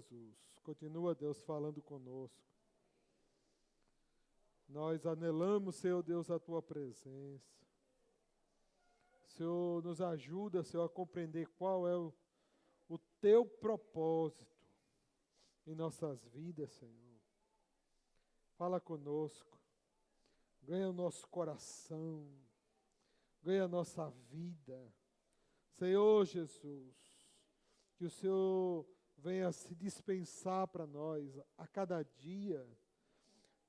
Jesus. Continua, Deus, falando conosco. Nós anelamos, Senhor Deus, a Tua presença. Senhor, nos ajuda, Senhor, a compreender qual é o Teu propósito em nossas vidas, Senhor. Fala conosco. Ganha o nosso coração. Ganha a nossa vida. Senhor Jesus, que o Senhor venha se dispensar para nós a cada dia.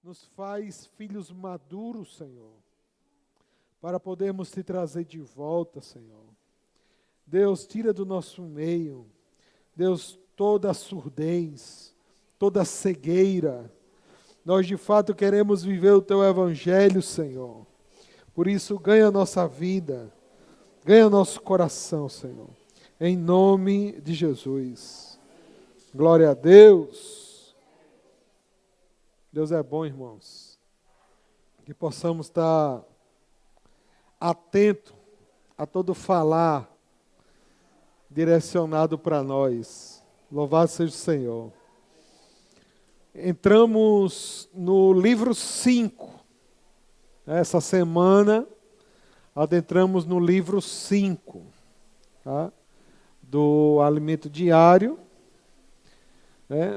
Nos faz filhos maduros, Senhor, para podermos te trazer de volta, Senhor. Deus, tira do nosso meio, Deus, toda a surdez, toda a cegueira. Nós, de fato, queremos viver o Teu Evangelho, Senhor. Por isso, ganha a nossa vida, ganha nosso coração, Senhor. Em nome de Jesus. Glória a Deus. Deus é bom, irmãos. Que possamos estar atentos a todo falar direcionado para nós. Louvado seja o Senhor. Entramos no livro 5. Essa semana, adentramos no livro 5, tá? Do alimento diário.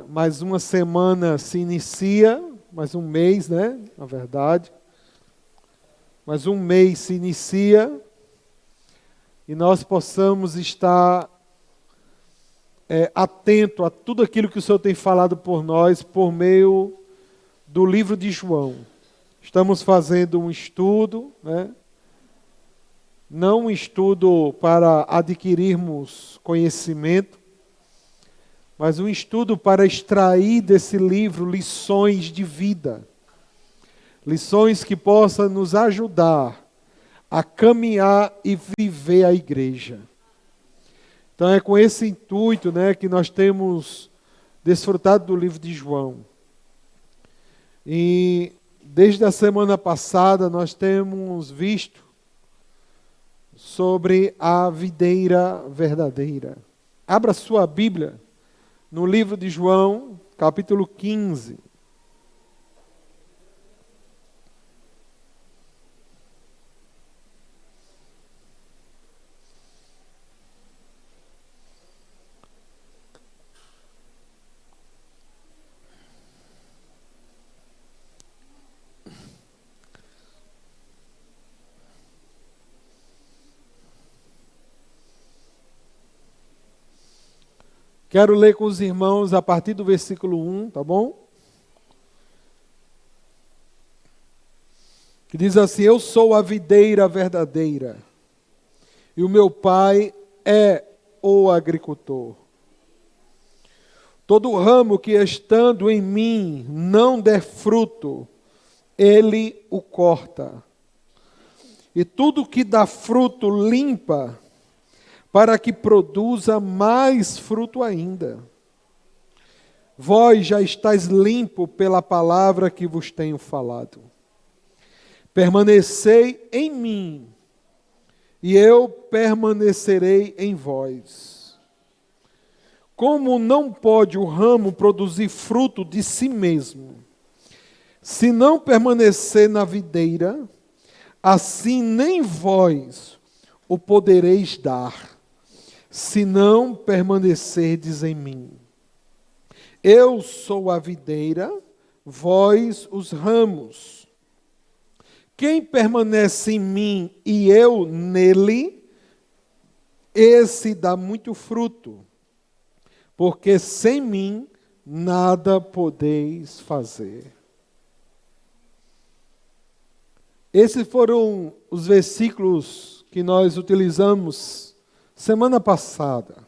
Mais uma semana se inicia, mais um mês, na verdade. Mais um mês se inicia e nós possamos estar atento a tudo aquilo que o Senhor tem falado por nós por meio do livro de João. Estamos fazendo um estudo, não um estudo para adquirirmos conhecimento, mas um estudo para extrair desse livro lições de vida. Lições que possam nos ajudar a caminhar e viver a igreja. Então é com esse intuito, que nós temos desfrutado do livro de João. E desde a semana passada nós temos visto sobre a videira verdadeira. Abra sua Bíblia no livro de João, capítulo 15. Quero ler com os irmãos a partir do versículo 1, tá bom? Que diz assim: Eu sou a videira verdadeira, e o meu pai é o agricultor. Todo ramo que estando em mim não der fruto, ele o corta. E tudo que dá fruto limpa, para que produza mais fruto ainda. Vós já estáis limpo pela palavra que vos tenho falado. Permanecei em mim, e eu permanecerei em vós. Como não pode o ramo produzir fruto de si mesmo, se não permanecer na videira, assim nem vós o podereis dar, se não permanecerdes em mim. Eu sou a videira, vós os ramos. Quem permanece em mim e eu nele, esse dá muito fruto, porque sem mim nada podeis fazer. Esses foram os versículos que nós utilizamos semana passada.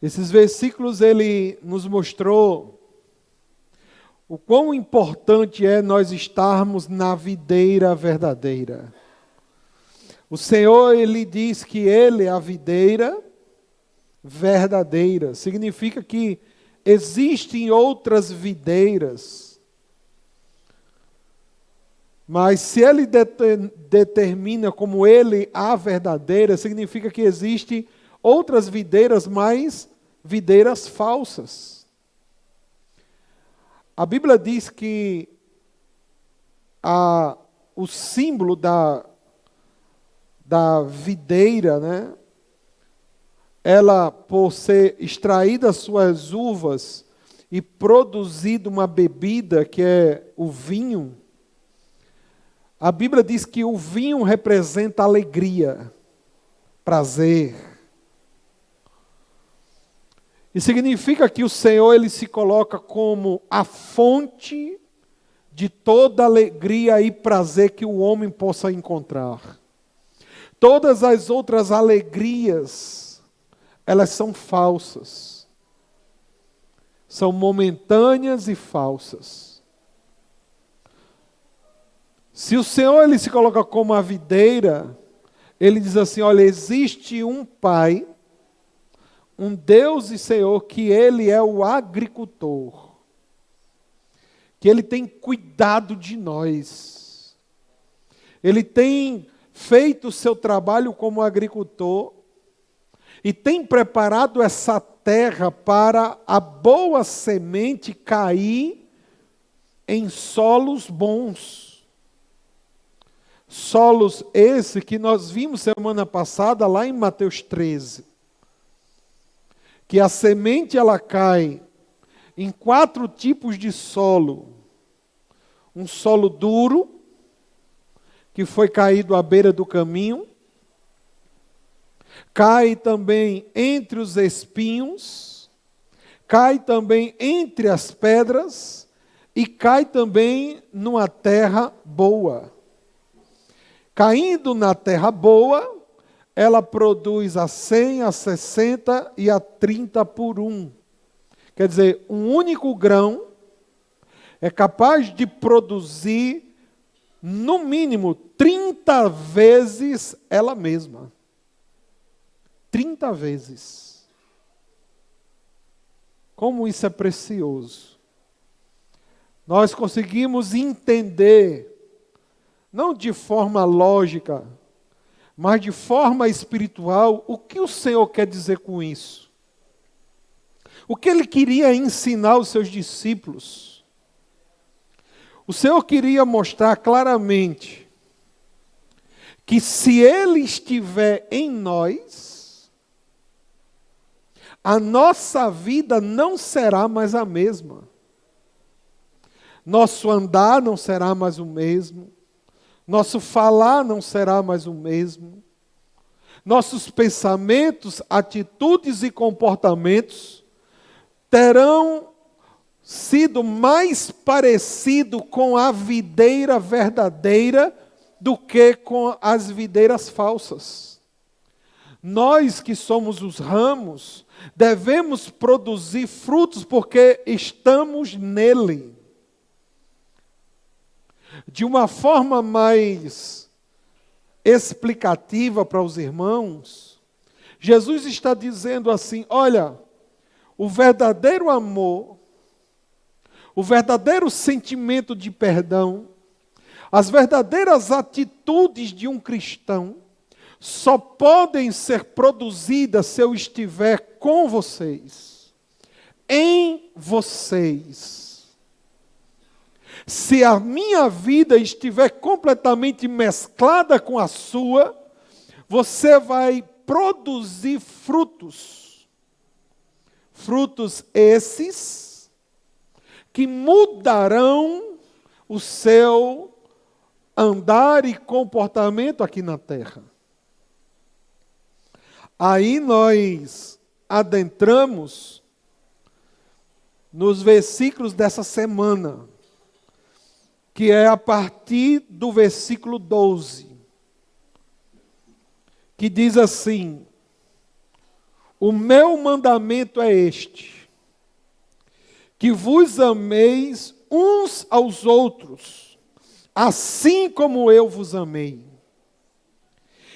Esses versículos, ele nos mostrou o quão importante é nós estarmos na videira verdadeira. O Senhor, ele diz que Ele é a videira verdadeira. Significa que existem outras videiras, mas se Ele determina como Ele a verdadeira, significa que existem outras videiras mais videiras falsas. A Bíblia diz que o símbolo da videira, né? Ela, por ser extraída suas uvas e produzido uma bebida que é o vinho, a Bíblia diz que o vinho representa alegria, prazer. E significa que o Senhor, Ele se coloca como a fonte de toda alegria e prazer que o homem possa encontrar. Todas as outras alegrias, elas são falsas. São momentâneas e falsas. Se o Senhor, Ele se coloca como a videira, Ele diz assim, olha, existe um Pai, um Deus e Senhor, que Ele é o agricultor, que Ele tem cuidado de nós, Ele tem feito o seu trabalho como agricultor, e tem preparado essa terra para a boa semente cair em solos bons. Solos esse que nós vimos semana passada lá em Mateus 13. Que a semente ela cai em 4 tipos de solo. Um solo duro, que foi caído à beira do caminho. Cai também entre os espinhos. Cai também entre as pedras. E cai também numa terra boa. Caindo na terra boa, ela produz a 100, a 60 e a 30 por 1. Quer dizer, um único grão é capaz de produzir, no mínimo, 30 vezes ela mesma. 30 vezes. Como isso é precioso. Nós conseguimos entender, não de forma lógica, mas de forma espiritual, o que o Senhor quer dizer com isso? O que Ele queria ensinar aos seus discípulos? O Senhor queria mostrar claramente que se Ele estiver em nós, a nossa vida não será mais a mesma. Nosso andar não será mais o mesmo. Nosso falar não será mais o mesmo. Nossos pensamentos, atitudes e comportamentos terão sido mais parecidos com a videira verdadeira do que com as videiras falsas. Nós que somos os ramos, devemos produzir frutos porque estamos nele. De uma forma mais explicativa para os irmãos, Jesus está dizendo assim, olha, o verdadeiro amor, o verdadeiro sentimento de perdão, as verdadeiras atitudes de um cristão, só podem ser produzidas se eu estiver com vocês, em vocês. Se a minha vida estiver completamente mesclada com a sua, você vai produzir frutos. Frutos esses que mudarão o seu andar e comportamento aqui na terra. Aí nós adentramos nos versículos dessa semana, que é a partir do versículo 12, que diz assim, o meu mandamento é este, que vos ameis uns aos outros, assim como eu vos amei.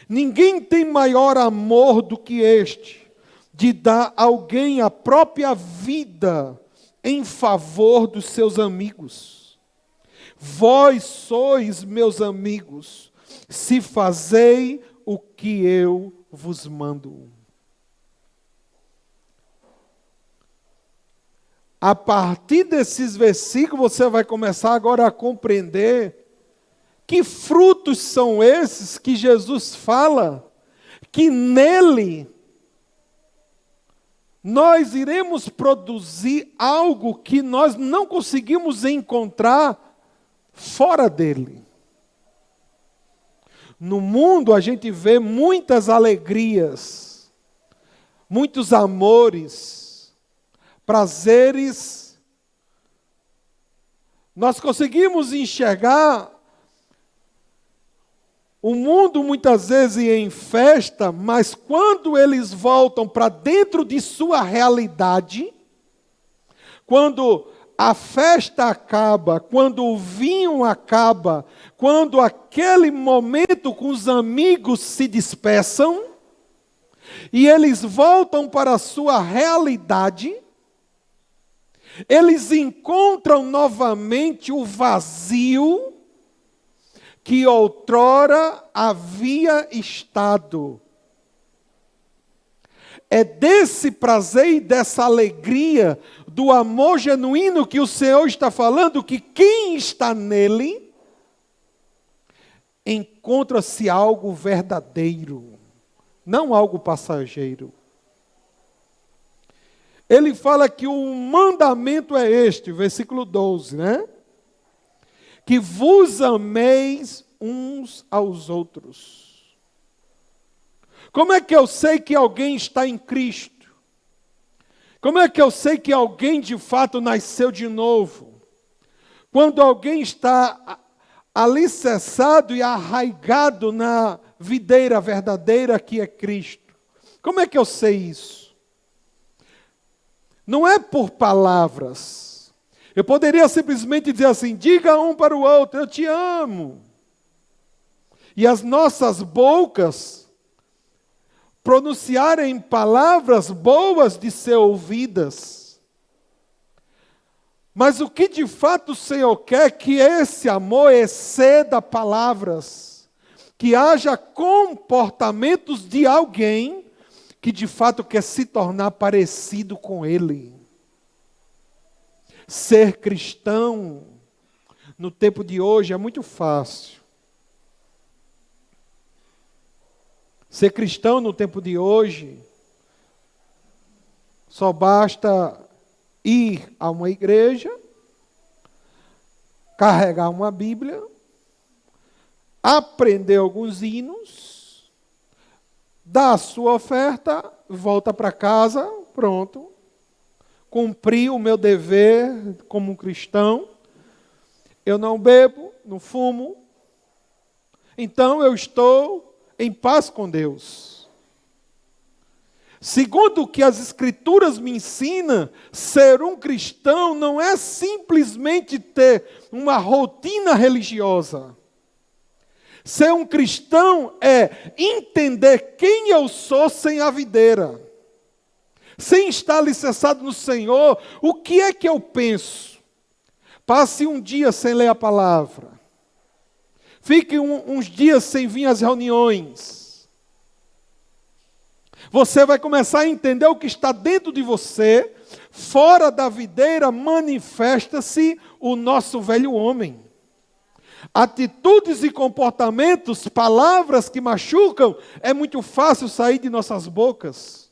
Ninguém tem maior amor do que este, de dar a alguém a própria vida em favor dos seus amigos. Vós sois meus amigos, se fazei o que eu vos mando. A partir desses versículos, você vai começar agora a compreender que frutos são esses que Jesus fala, que nele nós iremos produzir algo que nós não conseguimos encontrar fora dele. No mundo a gente vê muitas alegrias, muitos amores, prazeres. Nós conseguimos enxergar o mundo muitas vezes em festa, mas quando eles voltam para dentro de sua realidade, quando a festa acaba, quando o vinho acaba, quando aquele momento com os amigos se dispersam, e eles voltam para a sua realidade, eles encontram novamente o vazio que outrora havia estado. É desse prazer e dessa alegria, do amor genuíno que o Senhor está falando, que quem está nele, encontra-se algo verdadeiro, não algo passageiro. Ele fala que o mandamento é este, versículo 12, né? Que vos ameis uns aos outros. Como é que eu sei que alguém está em Cristo? Como é que eu sei que alguém de fato nasceu de novo? Quando alguém está alicerçado e arraigado na videira verdadeira que é Cristo. Como é que eu sei isso? Não é por palavras. Eu poderia simplesmente dizer assim, diga um para o outro, eu te amo. E as nossas bocas pronunciarem palavras boas de ser ouvidas. Mas o que de fato o Senhor quer é que esse amor exceda palavras, que haja comportamentos de alguém que de fato quer se tornar parecido com Ele. Ser cristão no tempo de hoje é muito fácil. Ser cristão no tempo de hoje só basta ir a uma igreja, carregar uma Bíblia, aprender alguns hinos, dar a sua oferta, volta para casa, pronto. Cumpri o meu dever como um cristão. Eu não bebo, não fumo. Então eu estou em paz com Deus. Segundo o que as Escrituras me ensinam, ser um cristão não é simplesmente ter uma rotina religiosa. Ser um cristão é entender quem eu sou sem a videira. Sem estar alicerçado no Senhor, o que é que eu penso? Passe um dia sem ler a palavra. Fique uns dias sem vir às reuniões. Você vai começar a entender o que está dentro de você. Fora da videira manifesta-se o nosso velho homem. Atitudes e comportamentos, palavras que machucam, é muito fácil sair de nossas bocas.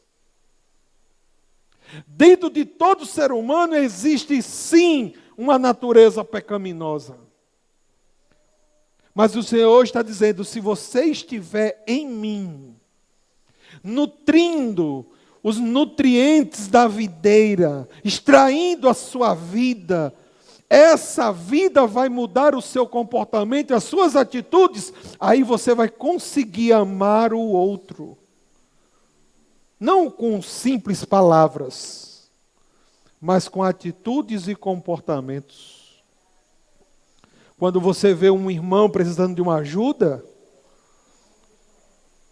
Dentro de todo ser humano existe sim uma natureza pecaminosa. Mas o Senhor está dizendo, se você estiver em mim, nutrindo os nutrientes da videira, extraindo a sua vida, essa vida vai mudar o seu comportamento, as suas atitudes, aí você vai conseguir amar o outro. Não com simples palavras, mas com atitudes e comportamentos. Quando você vê um irmão precisando de uma ajuda,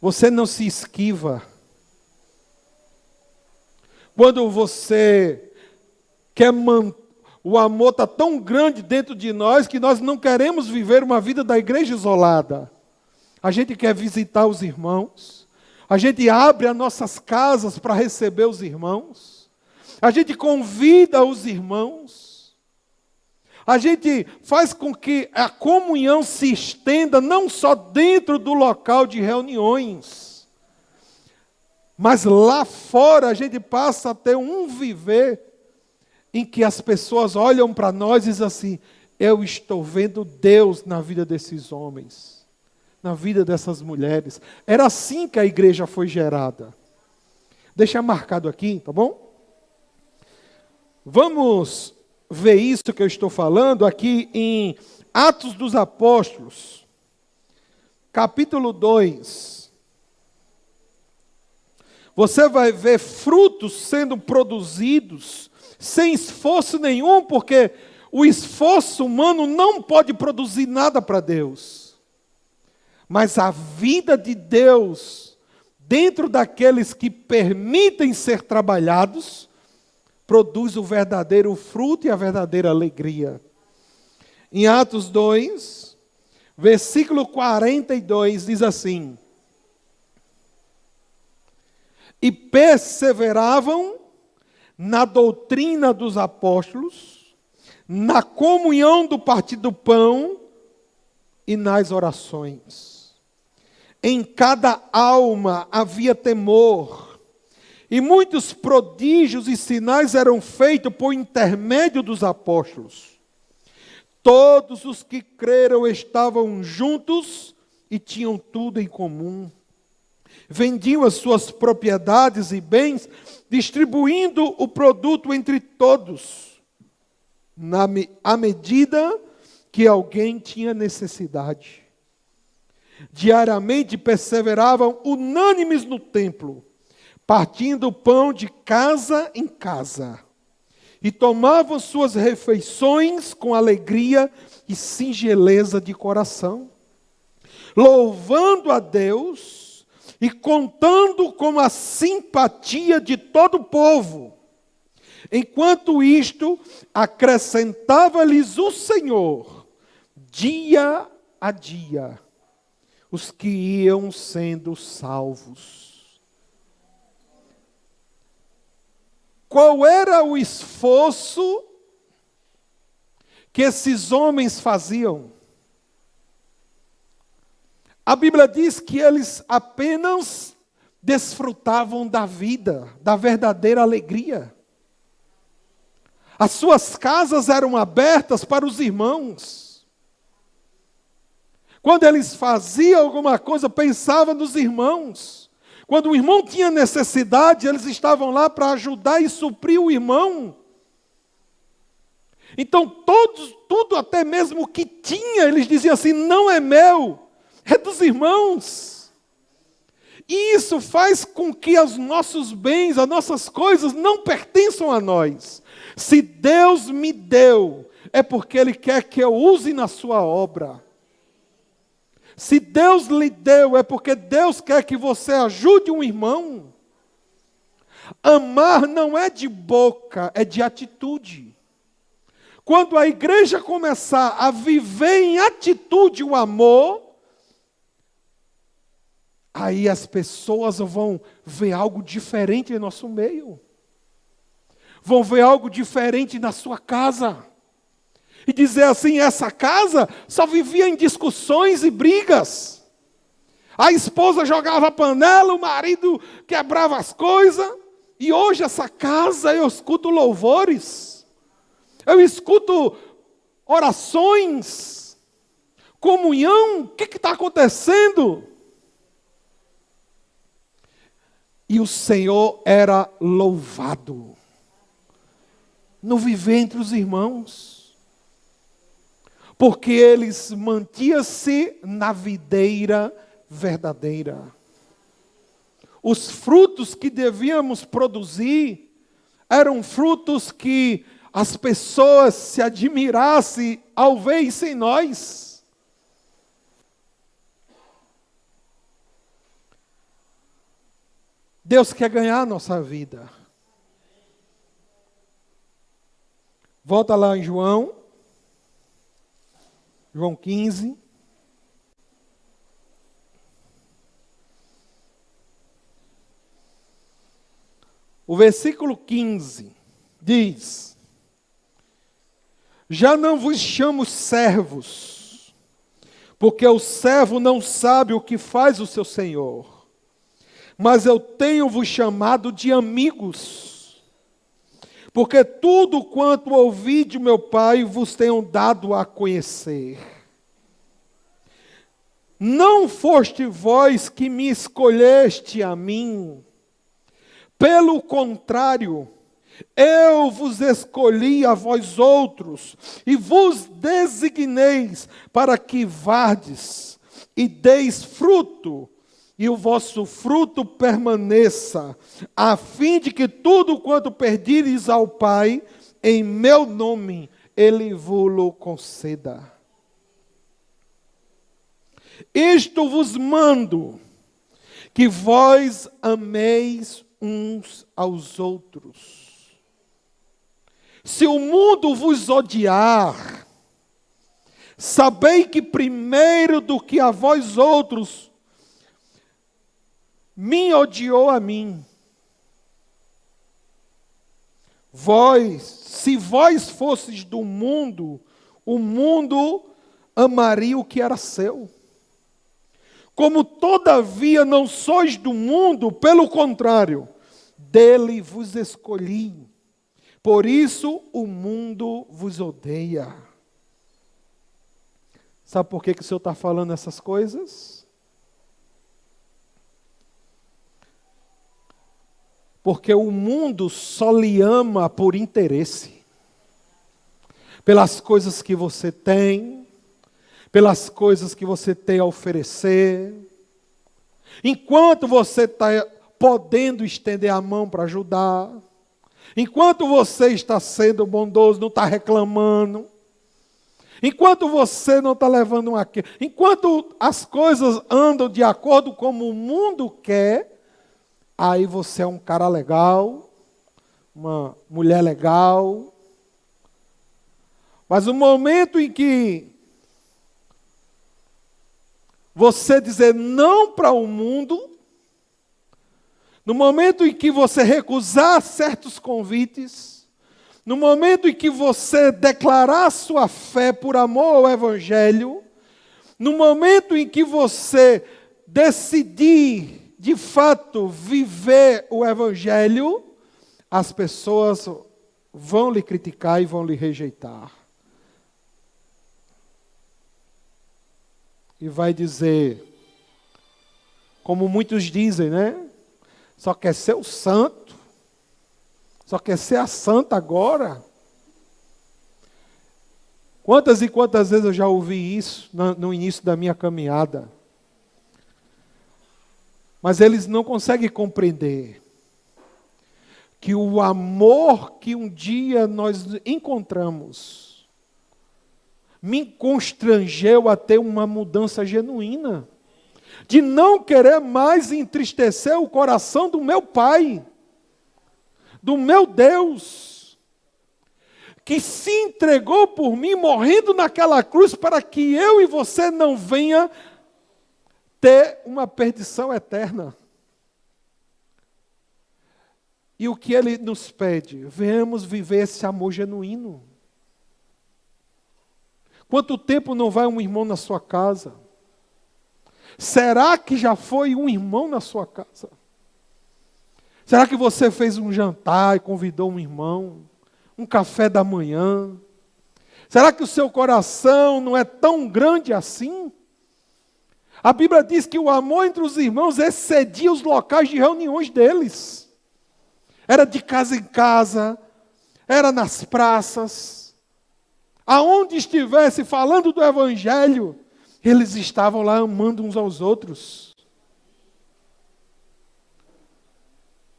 você não se esquiva. Quando você quer o amor está tão grande dentro de nós que nós não queremos viver uma vida da igreja isolada. A gente quer visitar os irmãos. A gente abre as nossas casas para receber os irmãos. A gente convida os irmãos. A gente faz com que a comunhão se estenda não só dentro do local de reuniões, mas lá fora a gente passa a ter um viver em que as pessoas olham para nós e dizem assim: eu estou vendo Deus na vida desses homens, na vida dessas mulheres. Era assim que a igreja foi gerada. Deixa marcado aqui, tá bom? Vamos ver isso que eu estou falando aqui em Atos dos Apóstolos, capítulo 2. Você vai ver frutos sendo produzidos sem esforço nenhum, porque o esforço humano não pode produzir nada para Deus. Mas a vida de Deus, dentro daqueles que permitem ser trabalhados, produz o verdadeiro fruto e a verdadeira alegria. Em Atos 2, versículo 42, diz assim: e perseveravam na doutrina dos apóstolos, na comunhão do partir do pão e nas orações. Em cada alma havia temor, e muitos prodígios e sinais eram feitos por intermédio dos apóstolos. Todos os que creram estavam juntos e tinham tudo em comum. Vendiam as suas propriedades e bens, distribuindo o produto entre todos, à medida que alguém tinha necessidade. Diariamente perseveravam unânimes no templo, partindo o pão de casa em casa, e tomavam suas refeições com alegria e singeleza de coração, louvando a Deus e contando com a simpatia de todo o povo. Enquanto isto, acrescentava-lhes o Senhor, dia a dia, os que iam sendo salvos. Qual era o esforço que esses homens faziam? A Bíblia diz que eles apenas desfrutavam da vida, da verdadeira alegria. As suas casas eram abertas para os irmãos. Quando eles faziam alguma coisa, pensavam nos irmãos. Quando o irmão tinha necessidade, eles estavam lá para ajudar e suprir o irmão. Então, tudo até mesmo o que tinha, eles diziam assim: não é meu, é dos irmãos. E isso faz com que os nossos bens, as nossas coisas não pertençam a nós. Se Deus me deu, é porque Ele quer que eu use na sua obra. Se Deus lhe deu, é porque Deus quer que você ajude um irmão. Amar não é de boca, é de atitude. Quando a igreja começar a viver em atitude o amor, aí as pessoas vão ver algo diferente em nosso meio. Vão ver algo diferente na sua casa. E dizer assim: essa casa só vivia em discussões e brigas. A esposa jogava a panela, o marido quebrava as coisas. E hoje essa casa eu escuto louvores. Eu escuto orações, comunhão. O que está acontecendo? E o Senhor era louvado no viver entre os irmãos, porque eles mantinham-se na videira verdadeira. Os frutos que devíamos produzir eram frutos que as pessoas se admirassem ao ver isso em nós. Deus quer ganhar a nossa vida. Volta lá em João 15. O versículo 15. diz: já não vos chamo servos, porque o servo não sabe o que faz o seu senhor, mas eu tenho-vos chamado de amigos, porque tudo quanto ouvi de meu Pai vos tenho dado a conhecer. Não foste vós que me escolheste a mim, pelo contrário, eu vos escolhi a vós outros, e vos designeis para que vardes e deis fruto, e o vosso fruto permaneça, a fim de que tudo quanto pedires ao Pai, em meu nome, Ele vos conceda. Isto vos mando, que vós ameis uns aos outros. Se o mundo vos odiar, sabei que primeiro do que a vós outros, me odiou a mim. Se vós fosseis do mundo, o mundo amaria o que era seu. Como todavia não sois do mundo, pelo contrário, dele vos escolhi. Por isso o mundo vos odeia. Sabe por que o Senhor está falando essas coisas? Porque o mundo só lhe ama por interesse. Pelas coisas que você tem, pelas coisas que você tem a oferecer. Enquanto você está podendo estender a mão para ajudar, enquanto você está sendo bondoso, não está reclamando, enquanto você não está levando um aqui, enquanto as coisas andam de acordo como o mundo quer, aí você é um cara legal, uma mulher legal. Mas o momento em que você dizer não para o mundo, no momento em que você recusar certos convites, no momento em que você declarar sua fé por amor ao Evangelho, no momento em que você decidir, de fato, viver o Evangelho, as pessoas vão lhe criticar e vão lhe rejeitar. E vai dizer, como muitos dizem, né? Só quer ser o santo, só quer ser a santa agora. Quantas e quantas vezes eu já ouvi isso no início da minha caminhada. Mas eles não conseguem compreender que o amor que um dia nós encontramos me constrangeu a ter uma mudança genuína, de não querer mais entristecer o coração do meu Pai, do meu Deus, que se entregou por mim, morrendo naquela cruz, para que eu e você não venha ter uma perdição eterna. E o que Ele nos pede? Venhamos viver esse amor genuíno. Quanto tempo não vai um irmão na sua casa? Será que já foi um irmão na sua casa? Será que você fez um jantar e convidou um irmão? Um café da manhã? Será que o seu coração não é tão grande assim? A Bíblia diz que o amor entre os irmãos excedia os locais de reuniões deles. Era de casa em casa, era nas praças. Aonde estivesse falando do Evangelho, eles estavam lá amando uns aos outros.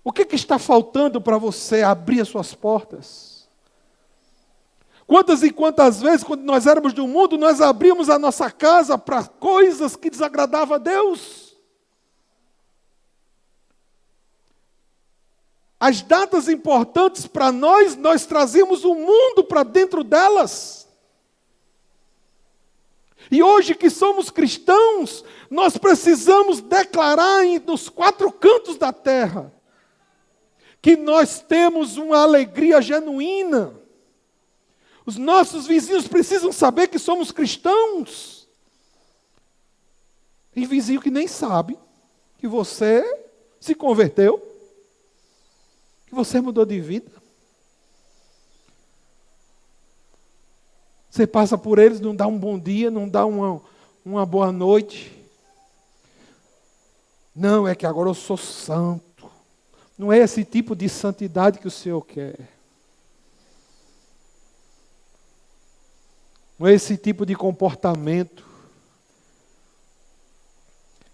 O que está faltando para você abrir as suas portas? Quantas e quantas vezes, quando nós éramos do mundo, nós abrimos a nossa casa para coisas que desagradavam a Deus? As datas importantes para nós trazíamos o mundo para dentro delas. E hoje que somos cristãos, nós precisamos declarar nos quatro cantos da terra que nós temos uma alegria genuína. Os nossos vizinhos precisam saber que somos cristãos. Tem vizinho que nem sabe que você se converteu, que você mudou de vida. Você passa por eles, não dá um bom dia, não dá uma boa noite. Não, é que agora eu sou santo. Não é esse tipo de santidade que o Senhor quer. Não é esse tipo de comportamento.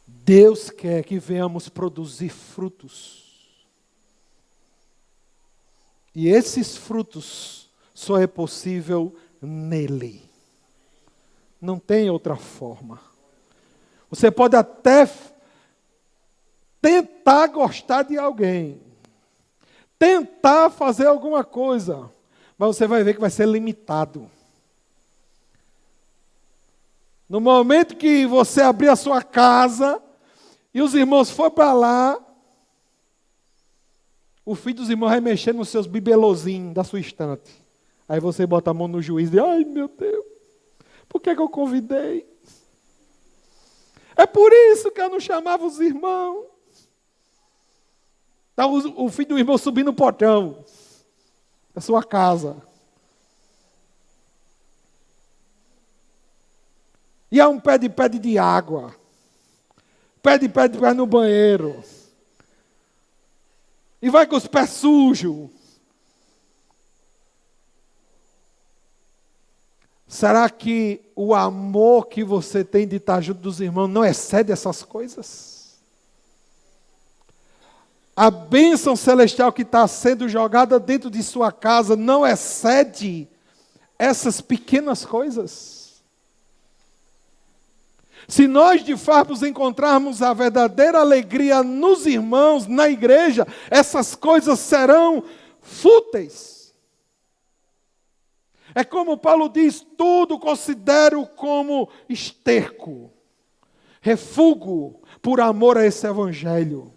Deus quer que venhamos produzir frutos. E esses frutos só é possível nele. Não tem outra forma. Você pode até tentar gostar de alguém, tentar fazer alguma coisa, mas você vai ver que vai ser limitado. No momento que você abrir a sua casa e os irmãos for para lá, o filho dos irmãos vai mexer nos seus bibelozinhos da sua estante. Aí você bota a mão no juiz e diz, ai meu Deus, por que eu convidei? É por isso que eu não chamava os irmãos. Está o filho do irmão subindo no portão da sua casa. E há um pede de água. Pede no banheiro. E vai com os pés sujos. Será que o amor que você tem de estar junto dos irmãos não excede essas coisas? A bênção celestial que está sendo jogada dentro de sua casa não excede essas pequenas coisas? Se nós de fato encontrarmos a verdadeira alegria nos irmãos, na igreja, essas coisas serão fúteis. É como Paulo diz, tudo considero como esterco, refúgio por amor a esse evangelho.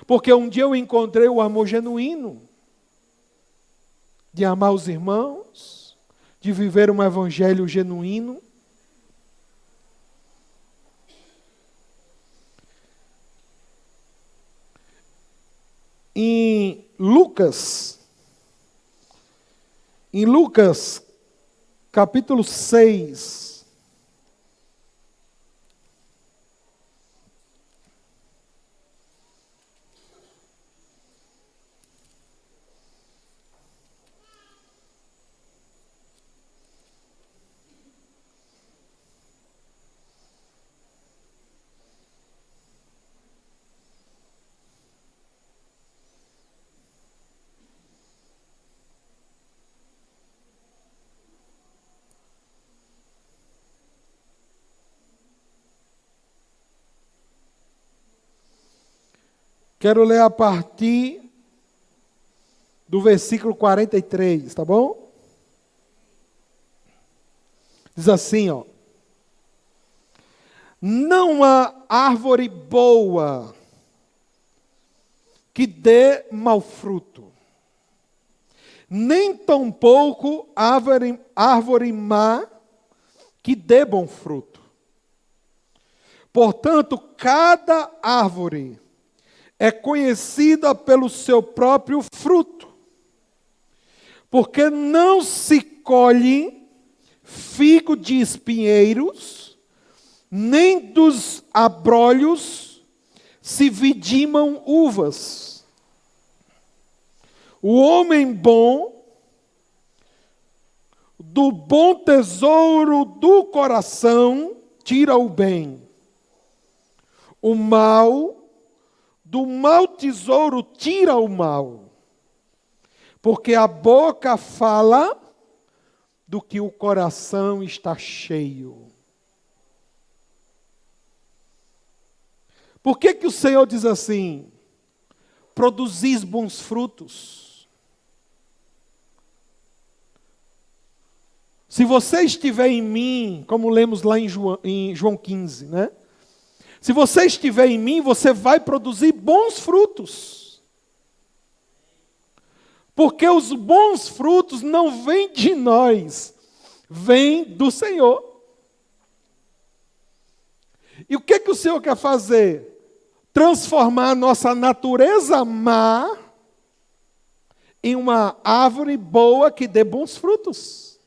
Porque um dia eu encontrei o amor genuíno, de amar os irmãos, de viver um evangelho genuíno. Em Lucas capítulo 6, quero ler a partir do versículo 43, tá bom? Diz assim, ó. Não há árvore boa que dê mau fruto, nem tampouco árvore má que dê bom fruto. Portanto, cada árvore é conhecida pelo seu próprio fruto, porque não se colhe figo de espinheiros, nem dos abrolhos se vidimam uvas. O homem bom, do bom tesouro do coração, tira o bem. O mal, do mau tesouro tira o mal, porque a boca fala do que o coração está cheio. Por que o Senhor diz assim? Produzis bons frutos. Se você estiver em mim, como lemos lá em João 15, né? Se você estiver em mim, você vai produzir bons frutos. Porque os bons frutos não vêm de nós, vêm do Senhor. E o que o Senhor quer fazer? Transformar a nossa natureza má em uma árvore boa que dê bons frutos.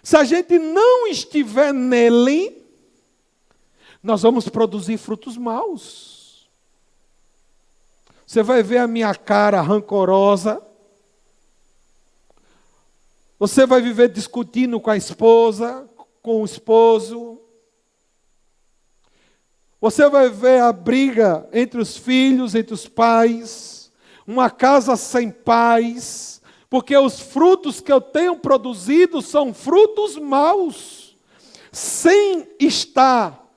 Se a gente não estiver nele, nós vamos produzir frutos maus. Você vai ver a minha cara rancorosa. Você vai viver discutindo com a esposa, com o esposo. Você vai ver a briga entre os filhos, entre os pais. Uma casa sem paz. Porque os frutos que eu tenho produzido são frutos maus. Sem estar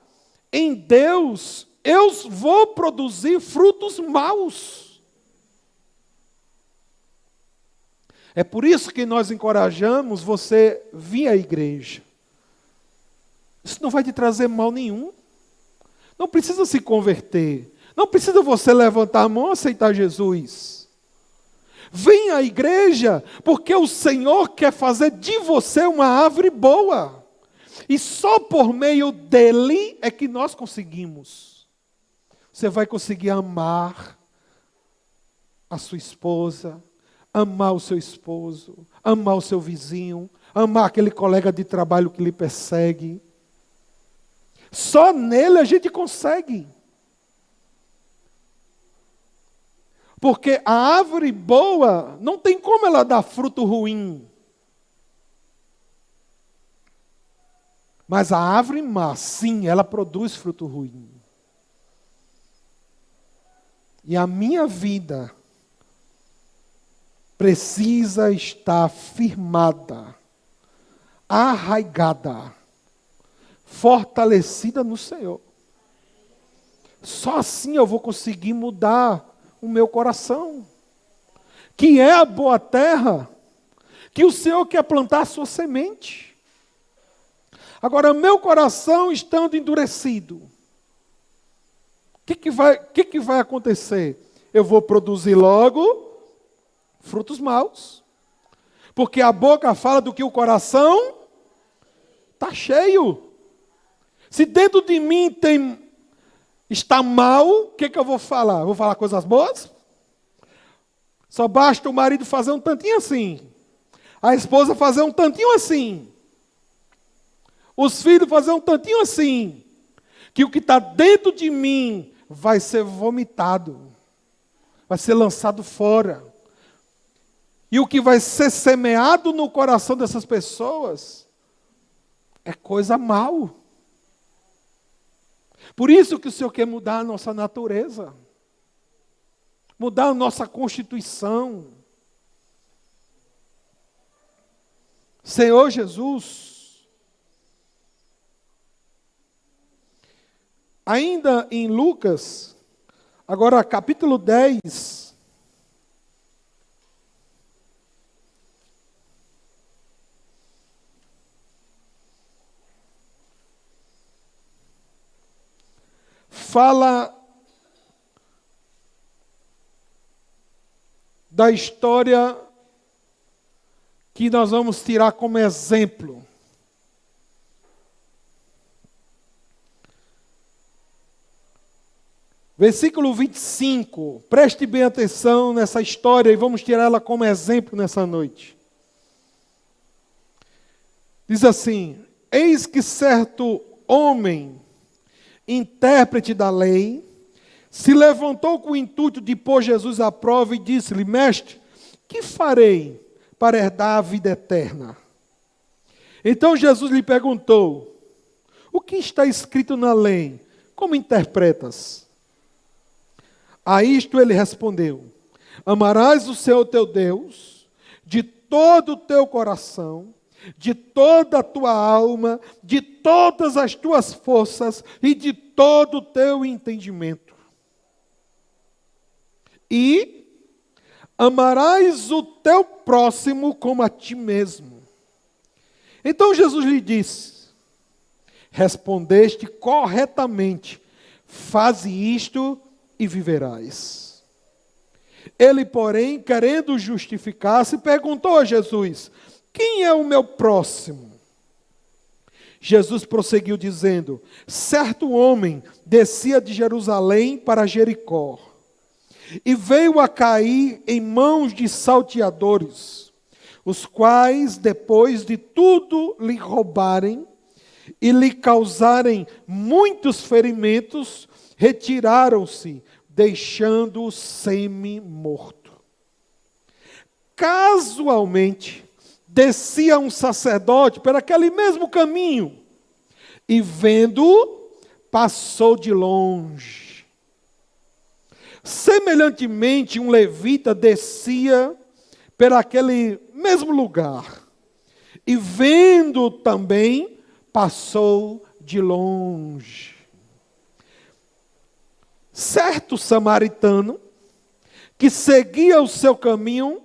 em Deus, eu vou produzir frutos maus. É por isso que nós encorajamos você vir à igreja. Isso não vai te trazer mal nenhum. Não precisa se converter. Não precisa você levantar a mão e aceitar Jesus. Venha à igreja, porque o Senhor quer fazer de você uma árvore boa. E só por meio dele é que nós conseguimos. Você vai conseguir amar a sua esposa, amar o seu esposo, amar o seu vizinho, amar aquele colega de trabalho que lhe persegue. Só nele a gente consegue. Porque a árvore boa não tem como ela dar fruto ruim. Mas a árvore má, sim, ela produz fruto ruim. E a minha vida precisa estar firmada, arraigada, fortalecida no Senhor. Só assim eu vou conseguir mudar o meu coração, que é a boa terra, que o Senhor quer plantar a sua semente. Agora, meu coração estando endurecido, o que vai acontecer? Eu vou produzir logo frutos maus. Porque a boca fala do que o coração está cheio. Se dentro de mim está mal, o que eu vou falar? Vou falar coisas boas? Só basta o marido fazer um tantinho assim. A esposa fazer um tantinho assim. Os filhos fazer um tantinho assim. Que o que está dentro de mim vai ser vomitado. Vai ser lançado fora. E o que vai ser semeado no coração dessas pessoas é coisa mal. Por isso que o Senhor quer mudar a nossa natureza. Mudar a nossa constituição. Senhor Jesus, ainda em Lucas, agora capítulo 10, fala da história que nós vamos tirar como exemplo. Versículo 25, preste bem atenção nessa história e vamos tirar ela como exemplo nessa noite. Diz assim: eis que certo homem, intérprete da lei, se levantou com o intuito de pôr Jesus à prova e disse-lhe: mestre, que farei para herdar a vida eterna? Então Jesus lhe perguntou: o que está escrito na lei? Como interpretas? A isto ele respondeu: amarás o Senhor teu Deus de todo o teu coração, de toda a tua alma, de todas as tuas forças e de todo o teu entendimento. E amarás o teu próximo como a ti mesmo. Então Jesus lhe disse: respondeste corretamente, faze isto e viverás. Ele, porém, querendo justificar-se, perguntou a Jesus: quem é o meu próximo? Jesus prosseguiu dizendo: certo homem descia de Jerusalém para Jericó, e veio a cair em mãos de salteadores, os quais, depois de tudo lhe roubarem e lhe causarem muitos ferimentos, retiraram-se, deixando-o semi-morto. Casualmente, descia um sacerdote por aquele mesmo caminho, e vendo-o, passou de longe. Semelhantemente, um levita descia por aquele mesmo lugar, e vendo também, passou de longe. Certo samaritano, que seguia o seu caminho,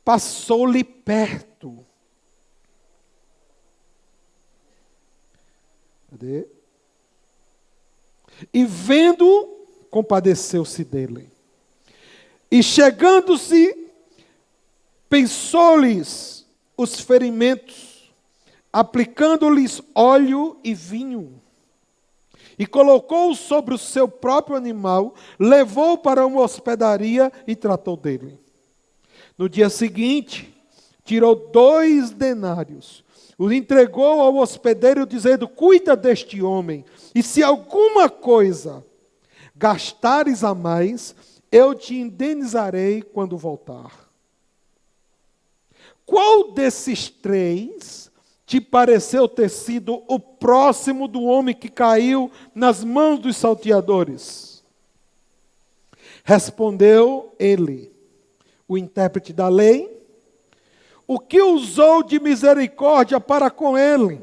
passou-lhe perto. Cadê? E vendo, compadeceu-se dele. E chegando-se, pensou-lhes os ferimentos, aplicando-lhes óleo e vinho. E colocou-o sobre o seu próprio animal, levou-o para uma hospedaria e tratou dele. No dia seguinte, tirou 2 denários, os entregou ao hospedeiro, dizendo: cuida deste homem, e se alguma coisa gastares a mais, eu te indenizarei quando voltar. Qual desses 3 te pareceu ter sido o próximo do homem que caiu nas mãos dos salteadores? Respondeu ele, o intérprete da lei: o que usou de misericórdia para com ele?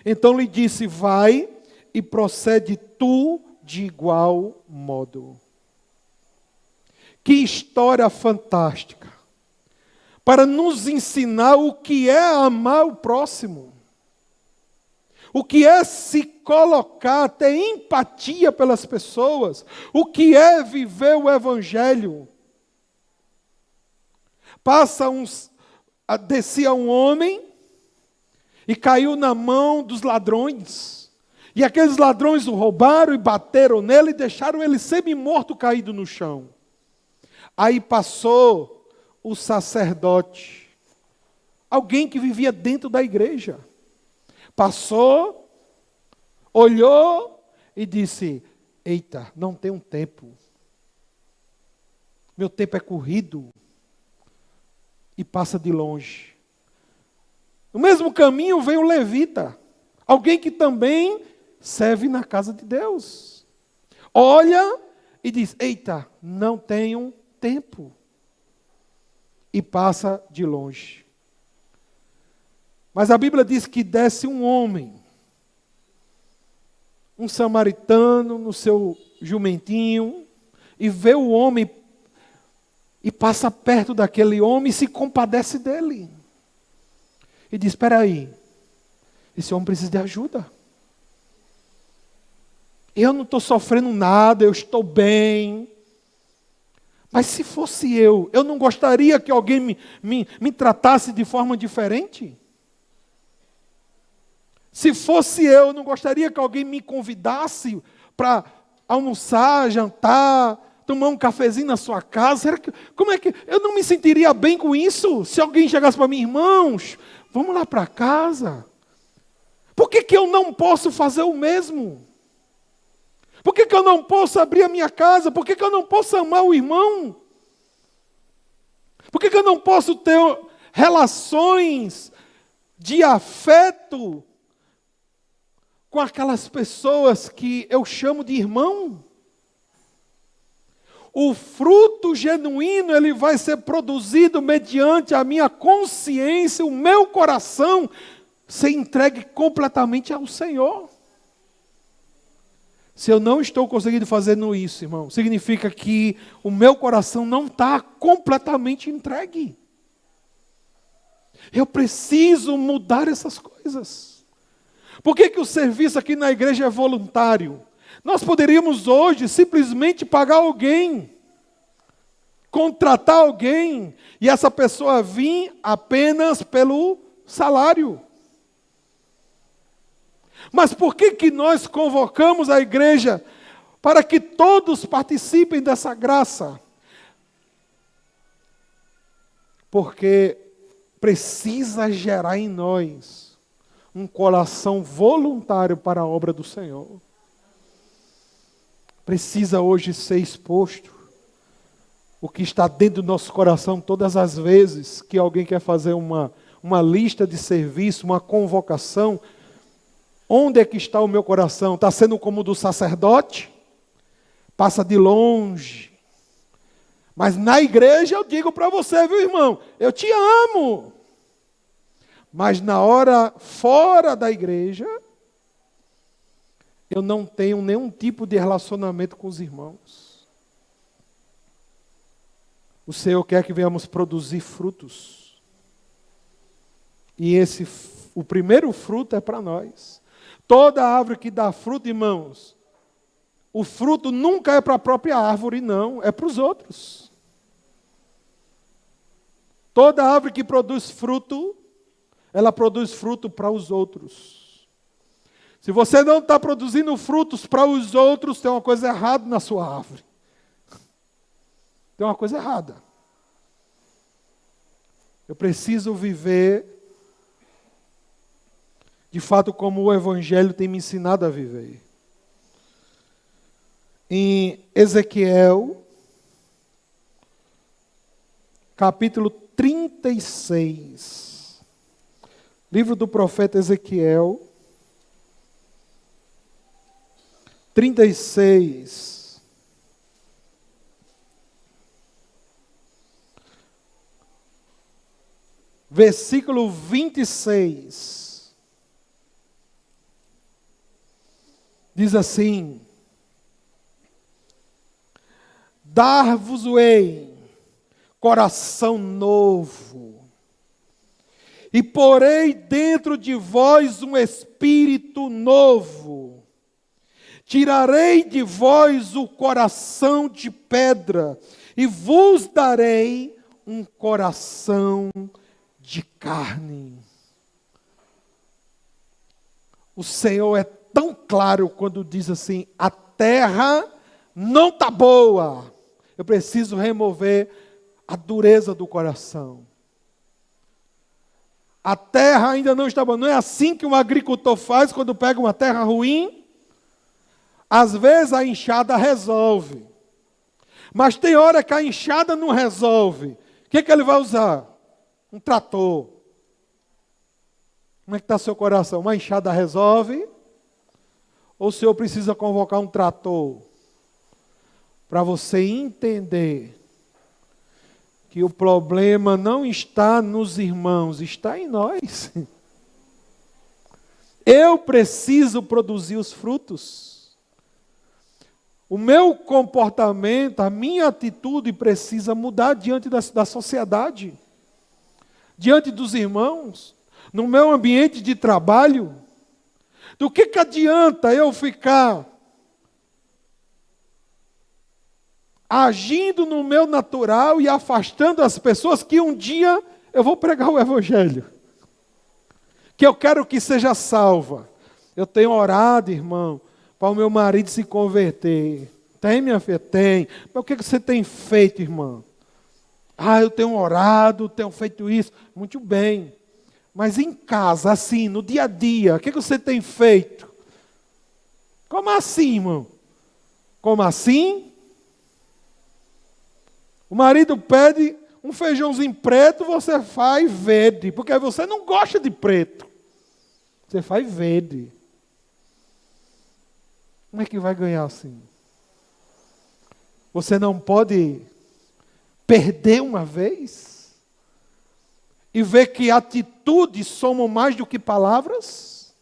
Então lhe disse: vai e procede tu de igual modo. Que história fantástica, para nos ensinar o que é amar o próximo, o que é se colocar, ter empatia pelas pessoas, o que é viver o Evangelho. Descia um homem e caiu na mão dos ladrões, e aqueles ladrões o roubaram e bateram nele e deixaram ele semi-morto caído no chão. Aí passou o sacerdote, alguém que vivia dentro da igreja, passou, olhou e disse: eita, não tenho tempo, meu tempo é corrido, e passa de longe. No mesmo caminho veio o levita, alguém que também serve na casa de Deus, olha e diz: eita, não tenho tempo, e passa de longe. Mas a Bíblia diz que desce um homem, um samaritano no seu jumentinho, e vê o homem, e passa perto daquele homem e se compadece dele. E diz: espera aí, esse homem precisa de ajuda. Eu não estou sofrendo nada, eu estou bem. Mas se fosse eu não gostaria que alguém me tratasse de forma diferente? Se fosse eu não gostaria que alguém me convidasse para almoçar, jantar, tomar um cafezinho na sua casa? Como é que eu não me sentiria bem com isso? Se alguém chegasse para mim: irmãos, vamos lá para casa. Por que eu não posso fazer o mesmo? Por que eu não posso abrir a minha casa? Por que eu não posso amar o irmão? Por que eu não posso ter relações de afeto com aquelas pessoas que eu chamo de irmão? O fruto genuíno, ele vai ser produzido mediante a minha consciência, o meu coração ser entregue completamente ao Senhor. Se eu não estou conseguindo fazer isso, irmão, significa que o meu coração não está completamente entregue. Eu preciso mudar essas coisas. Por que o serviço aqui na igreja é voluntário? Nós poderíamos hoje simplesmente pagar alguém contratar alguém e essa pessoa vir apenas pelo salário. Mas por que nós convocamos a igreja para que todos participem dessa graça? Porque precisa gerar em nós um coração voluntário para a obra do Senhor. Precisa hoje ser exposto o que está dentro do nosso coração todas as vezes que alguém quer fazer uma lista de serviço, uma convocação. Onde é que está o meu coração? Está sendo como o do sacerdote? Passa de longe. Mas na igreja eu digo para você, viu, irmão? Eu te amo. Mas na hora fora da igreja, eu não tenho nenhum tipo de relacionamento com os irmãos. O Senhor quer que venhamos produzir frutos. E o primeiro fruto é para nós. Toda árvore que dá fruto, irmãos, o fruto nunca é para a própria árvore, não, é para os outros. Toda árvore que produz fruto, ela produz fruto para os outros. Se você não está produzindo frutos para os outros, tem uma coisa errada na sua árvore. Tem uma coisa errada. Eu preciso viver, de fato, como o Evangelho tem me ensinado a viver. Em Ezequiel, capítulo 36, livro do profeta Ezequiel, 36, versículo 26, diz assim: dar-vos-ei coração novo, e porei dentro de vós um espírito novo. Tirarei de vós o coração de pedra, e vos darei um coração de carne. O Senhor é tão claro quando diz assim: a terra não está boa. Eu preciso remover a dureza do coração. A terra ainda não está boa. Não é assim que um agricultor faz quando pega uma terra ruim? Às vezes a enxada resolve. Mas tem hora que a enxada não resolve. O que ele vai usar? Um trator. Como é que está seu coração? Uma enxada resolve? Ou o Senhor precisa convocar um trator? Para você entender que o problema não está nos irmãos, está em nós. Eu preciso produzir os frutos. O meu comportamento, a minha atitude precisa mudar diante da sociedade, diante dos irmãos, no meu ambiente de trabalho. Do que adianta eu ficar agindo no meu natural e afastando as pessoas que um dia eu vou pregar o Evangelho, que eu quero que seja salva. Eu tenho orado, irmão, para o meu marido se converter. Tem, minha filha? Tem. Mas o que você tem feito, irmão? Eu tenho orado, tenho feito isso. Muito bem. Mas em casa, assim, no dia a dia, o que você tem feito? Como assim, irmão? Como assim? O marido pede um feijãozinho preto, você faz verde, porque você não gosta de preto. Você faz verde. Como é que vai ganhar assim? Você não pode perder uma vez e ver que atitudes somam mais do que palavras?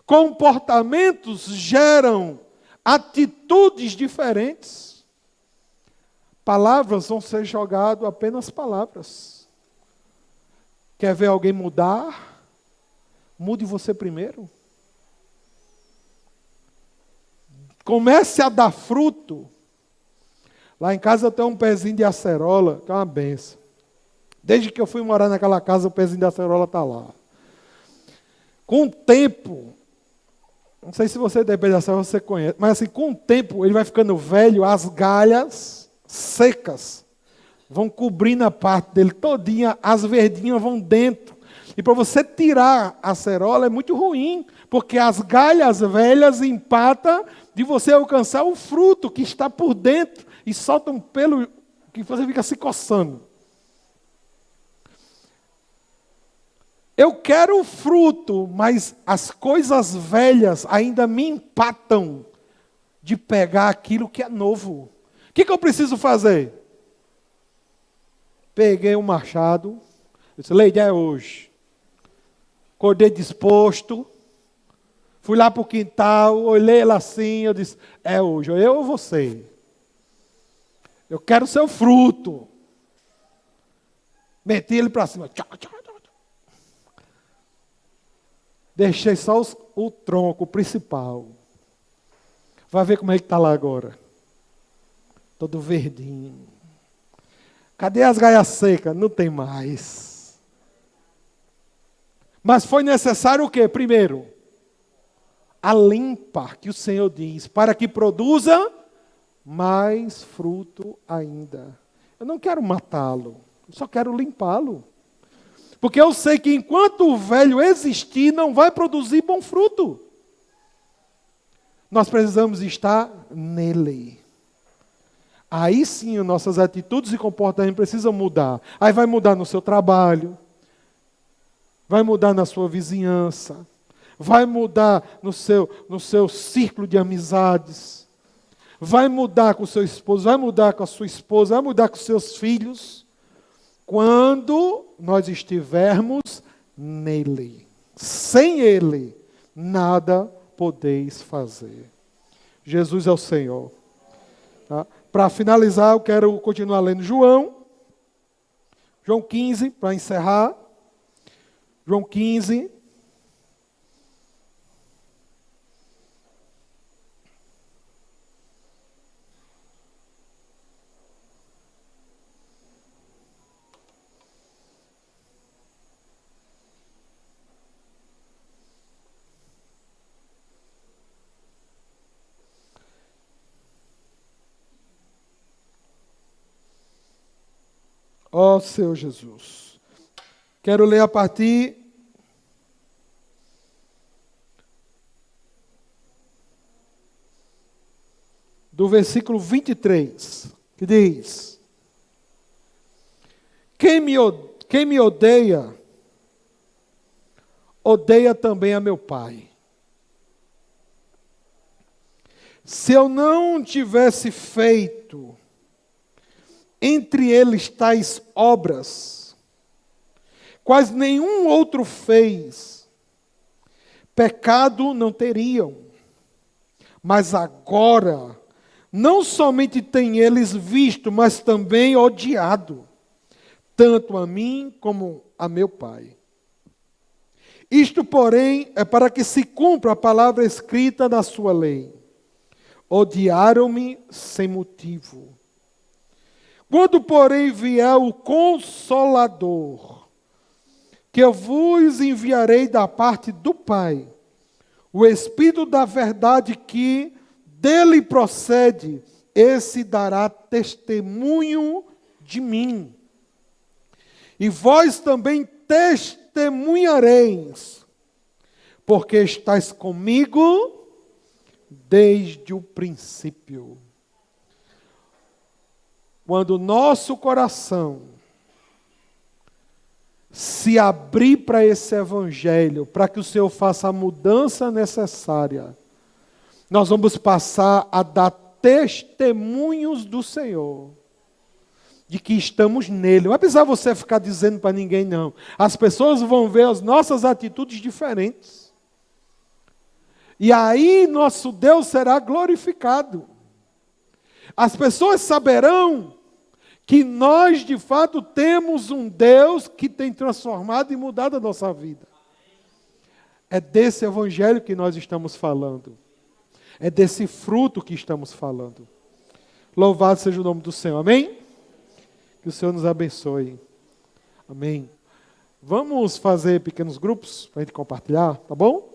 Comportamentos geram atitudes diferentes. Palavras vão ser jogadas, apenas palavras. Quer ver alguém mudar? Mude você primeiro. Comece a dar fruto Lá em casa eu tenho um pezinho de acerola, que é uma benção. Desde que eu fui morar naquela casa, o pezinho de acerola está lá. Com o tempo, não sei se você depende dessa, você conhece, mas assim, com o tempo ele vai ficando velho, as galhas secas vão cobrindo a parte dele todinha, as verdinhas vão dentro. E para você tirar a acerola é muito ruim, porque as galhas velhas empatam de você alcançar o fruto que está por dentro e solta um pelo que você fica se coçando. Eu quero o fruto, mas as coisas velhas ainda me empatam de pegar aquilo que é novo. O que eu preciso fazer? Peguei um machado, disse, Leide, é hoje. Acordei disposto, fui lá para o quintal, olhei ela assim, eu disse, é hoje, eu ou você? Eu quero o seu fruto. Meti ele para cima. Tchau, tchau. Deixei só o tronco principal. Vai ver como é que está lá agora. Todo verdinho. Cadê as gaias secas? Não tem mais. Mas foi necessário o quê? Primeiro, a limpa, que o Senhor diz, para que produza mais fruto ainda. Eu não quero matá-lo, eu só quero limpá-lo. Porque eu sei que enquanto o velho existir, não vai produzir bom fruto. Nós precisamos estar nele. Aí sim, nossas atitudes e comportamentos precisam mudar. Aí vai mudar no seu trabalho, vai mudar na sua vizinhança, vai mudar no seu círculo de amizades, vai mudar com o seu esposo, vai mudar com a sua esposa, vai mudar com os seus filhos. Quando nós estivermos nele. Sem ele, nada podeis fazer. Jesus é o Senhor. Tá? Para finalizar, eu quero continuar lendo João 15, para encerrar. João 15. Ó Senhor Jesus. Quero ler a partir do versículo 23, que diz: Quem me odeia, odeia também a meu Pai. Se eu não tivesse feito entre eles tais obras, quais nenhum outro fez, pecado não teriam. Mas agora, não somente têm eles visto, mas também odiado, tanto a mim como a meu Pai. Isto, porém, é para que se cumpra a palavra escrita na sua lei. Odiaram-me sem motivo. Quando, porém, vier o Consolador, que eu vos enviarei da parte do Pai, o Espírito da verdade que dele procede, esse dará testemunho de mim. E vós também testemunhareis, porque estáis comigo desde o princípio. Quando o nosso coração se abrir para esse evangelho, para que o Senhor faça a mudança necessária, nós vamos passar a dar testemunhos do Senhor, de que estamos nele. Não vai precisar você ficar dizendo para ninguém, não. As pessoas vão ver as nossas atitudes diferentes. E aí nosso Deus será glorificado. As pessoas saberão que nós, de fato, temos um Deus que tem transformado e mudado a nossa vida. É desse evangelho que nós estamos falando. É desse fruto que estamos falando. Louvado seja o nome do Senhor. Amém? Que o Senhor nos abençoe. Amém. Vamos fazer pequenos grupos para a gente compartilhar, tá bom?